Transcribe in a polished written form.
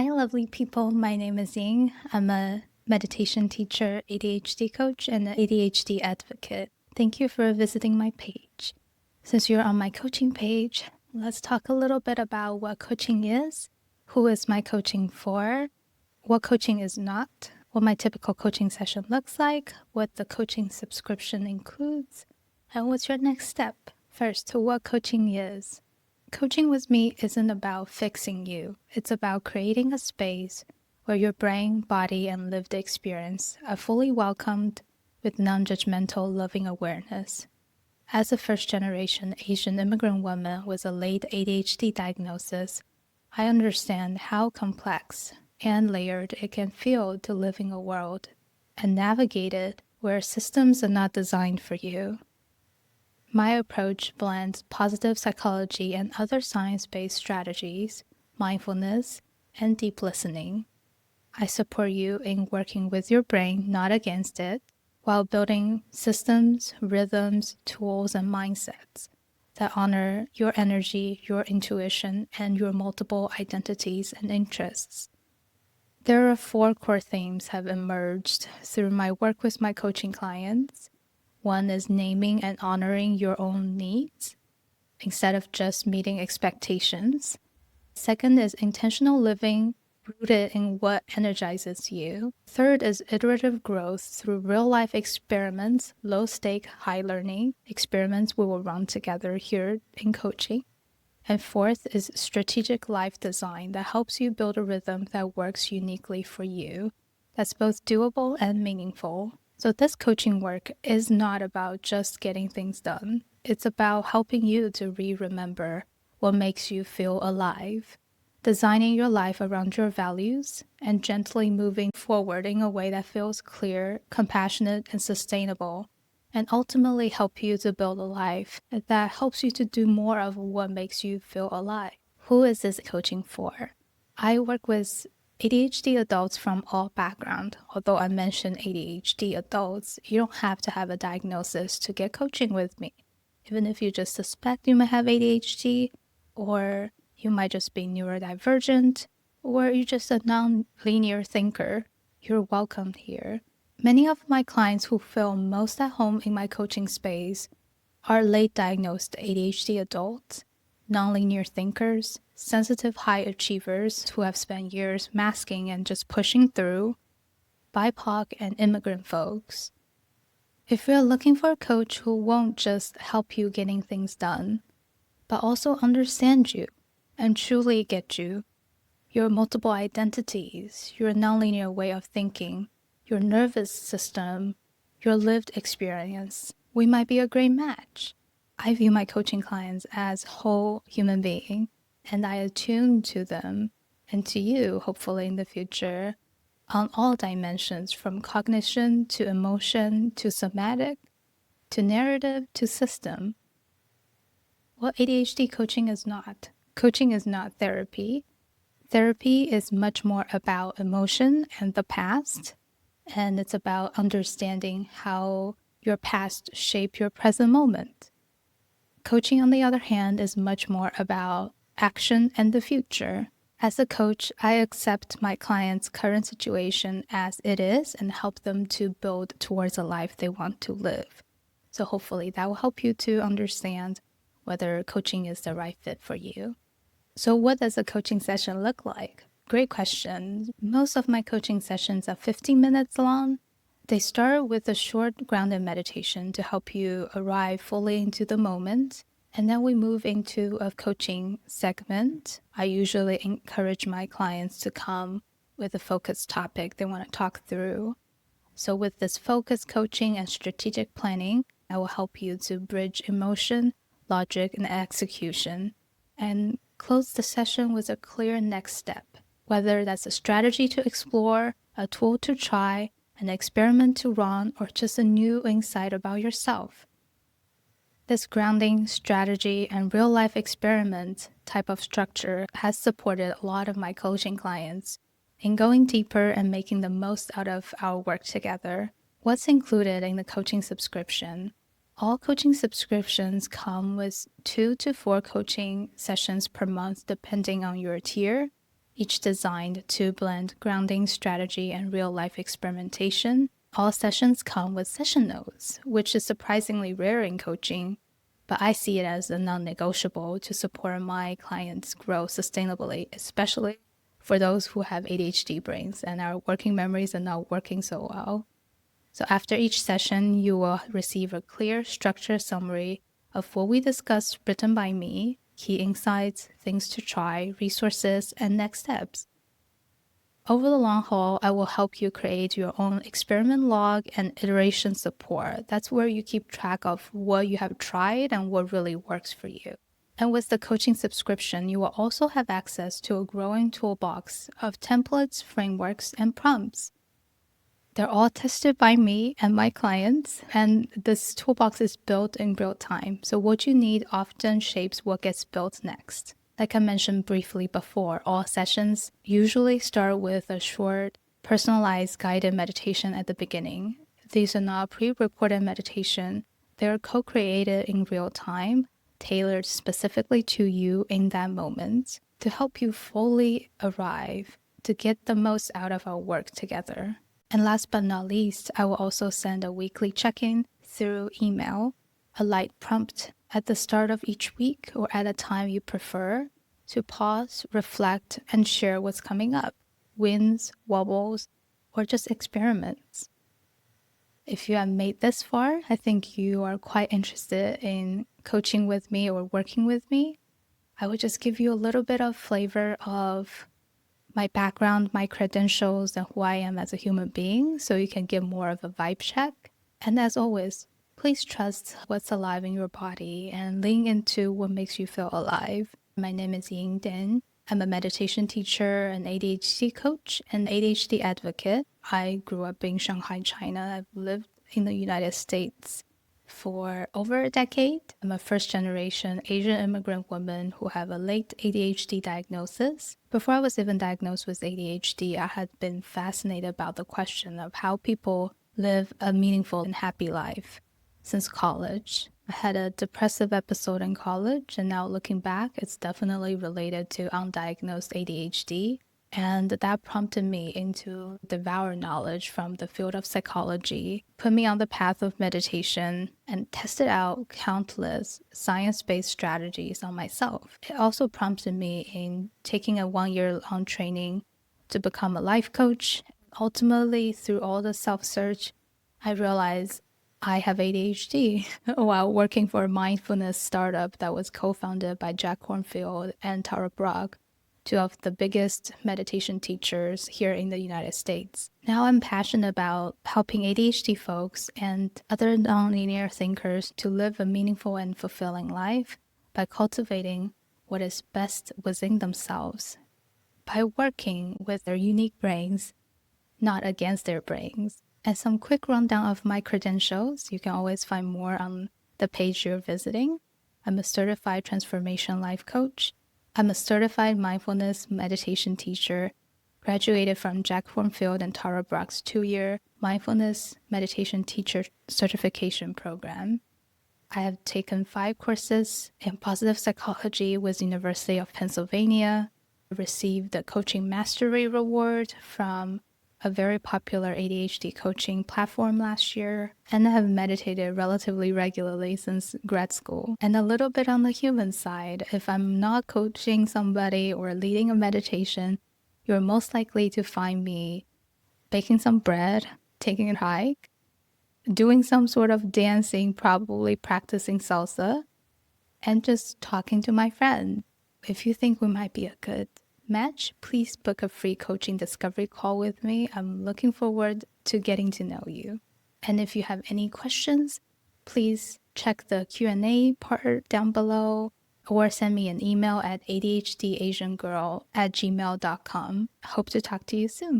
Hi, lovely people. My name is Ying. I'm a meditation teacher, ADHD coach, and an ADHD advocate. Thank you for visiting my page. Since you're on my coaching page, let's talk a little bit about what coaching is, who is my coaching for, what coaching is not, what my typical coaching session looks like, what the coaching subscription includes, and what's your next step. First, to what coaching is. Coaching with me isn't about fixing you. It's about creating a space where your brain, body, and lived experience are fully welcomed with non-judgmental, loving awareness. As a first-generation Asian immigrant woman with a late ADHD diagnosis, I understand how complex and layered it can feel to live in a world and navigate it where systems are not designed for you. My approach blends positive psychology and other science-based strategies, mindfulness, and deep listening. I support you in working with your brain, not against it, while building systems, rhythms, tools, and mindsets that honor your energy, your intuition, and your multiple identities and interests. There are 4 core themes have emerged through my work with my coaching clients. One is naming and honoring your own needs instead of just meeting expectations. Second is intentional living rooted in what energizes you. Third is iterative growth through real-life experiments, low-stake, high-learning experiments we will run together here in coaching. And fourth is strategic life design that helps you build a rhythm that works uniquely for you, that's both doable and meaningful. So this coaching work is not about just getting things done. It's about helping you to remember what makes you feel alive, designing your life around your values, and gently moving forward in a way that feels clear, compassionate, and sustainable, and ultimately help you to build a life that helps you to do more of what makes you feel alive. Who is this coaching for? I work with ADHD adults from all backgrounds. Although I mentioned ADHD adults, you don't have to have a diagnosis to get coaching with me. Even if you just suspect you might have ADHD, or you might just be neurodivergent, or you're just a non-linear thinker, you're welcome here. Many of my clients who feel most at home in my coaching space are late diagnosed ADHD adults, nonlinear thinkers, sensitive high achievers who have spent years masking and just pushing through, BIPOC, and immigrant folks. If you're looking for a coach who won't just help you getting things done, but also understand you and truly get you, your multiple identities, your nonlinear way of thinking, your nervous system, your lived experience, we might be a great match. I view my coaching clients as whole human beings, and I attune to them and to you, hopefully in the future, on all dimensions, from cognition to emotion to somatic to narrative to system. Well, ADHD coaching is not. Coaching is not therapy. Therapy is much more about emotion and the past, and it's about understanding how your past shape your present moment. Coaching, on the other hand, is much more about action and the future. As a coach, I accept my clients' current situation as it is and help them to build towards a life they want to live. So hopefully that will help you to understand whether coaching is the right fit for you. So what does a coaching session look like? Great question. Most of my coaching sessions are 15 minutes long. They start with a short grounded meditation to help you arrive fully into the moment. And then we move into a coaching segment. I usually encourage my clients to come with a focused topic they want to talk through. So with this focused coaching and strategic planning, I will help you to bridge emotion, logic, and execution, and close the session with a clear next step, whether that's a strategy to explore, a tool to try, an experiment to run, or just a new insight about yourself. This grounding, strategy, and real-life experiment type of structure has supported a lot of my coaching clients in going deeper and making the most out of our work together. What's included in the coaching subscription? All coaching subscriptions come with 2 to 4 coaching sessions per month depending on your tier. each designed to blend grounding strategy and real-life experimentation. All sessions come with session notes, which is surprisingly rare in coaching, but I see it as a non-negotiable to support my clients grow sustainably, especially for those who have ADHD brains and our working memories are not working so well. So after each session, you will receive a clear, structured summary of what we discussed written by me, key insights, things to try, resources, and next steps. Over the long haul, I will help you create your own experiment log and iteration support. That's where you keep track of what you have tried and what really works for you. And with the coaching subscription, you will also have access to a growing toolbox of templates, frameworks, and prompts. They're all tested by me and my clients, and this toolbox is built in real time. So what you need often shapes what gets built next. Like I mentioned briefly before, all sessions usually start with a short, personalized guided meditation at the beginning. These are not pre-recorded meditation. They're co-created in real time, tailored specifically to you in that moment to help you fully arrive, to get the most out of our work together. And last but not least, I will also send a weekly check-in through email, a light prompt at the start of each week or at a time you prefer to pause, reflect, and share what's coming up, wins, wobbles, or just experiments. If you have made this far, I think you are quite interested in coaching with me or working with me. I will just give you a little bit of flavor of my background, my credentials, and who I am as a human being so you can get more of a vibe check. And as always, please trust what's alive in your body and lean into what makes you feel alive. My name is Ying. I'm a meditation teacher, an ADHD coach, and ADHD advocate. I grew up in Shanghai, China. I've lived in the United States for over a decade. I'm a first-generation Asian immigrant woman who have a late ADHD diagnosis. Before I was even diagnosed with ADHD, I had been fascinated about the question of how people live a meaningful and happy life since college. I had a depressive episode in college, and now looking back, it's definitely related to undiagnosed ADHD. And that prompted me into devour knowledge from the field of psychology, put me on the path of meditation, and tested out countless science-based strategies on myself. It also prompted me in taking a 1-year-long training to become a life coach. Ultimately, through all the self-search, I realized I have ADHD while working for a mindfulness startup that was co-founded by Jack Kornfield and Tara Brach, two of the biggest meditation teachers here in the United States. Now I'm passionate about helping ADHD folks and other nonlinear thinkers to live a meaningful and fulfilling life by cultivating what is best within themselves, by working with their unique brains, not against their brains. And some quick rundown of my credentials. You can always find more on the page you're visiting. I'm a certified transformation life coach. I'm a certified mindfulness meditation teacher, graduated from Jack Kornfield and Tara Brach's 2-year mindfulness meditation teacher certification program. I have taken 5 courses in positive psychology with the University of Pennsylvania, received the Coaching Mastery Award from a very popular ADHD coaching platform last year, and I have meditated relatively regularly since grad school. And a little bit on the human side, if I'm not coaching somebody or leading a meditation, you're most likely to find me baking some bread, taking a hike, doing some sort of dancing, probably practicing salsa, and just talking to my friend. If you think we might be a good match, please book a free coaching discovery call with me. I'm looking forward to getting to know you. And if you have any questions, please check the Q&A part down below or send me an email at adhdasiangirl@gmail.com. I hope to talk to you soon.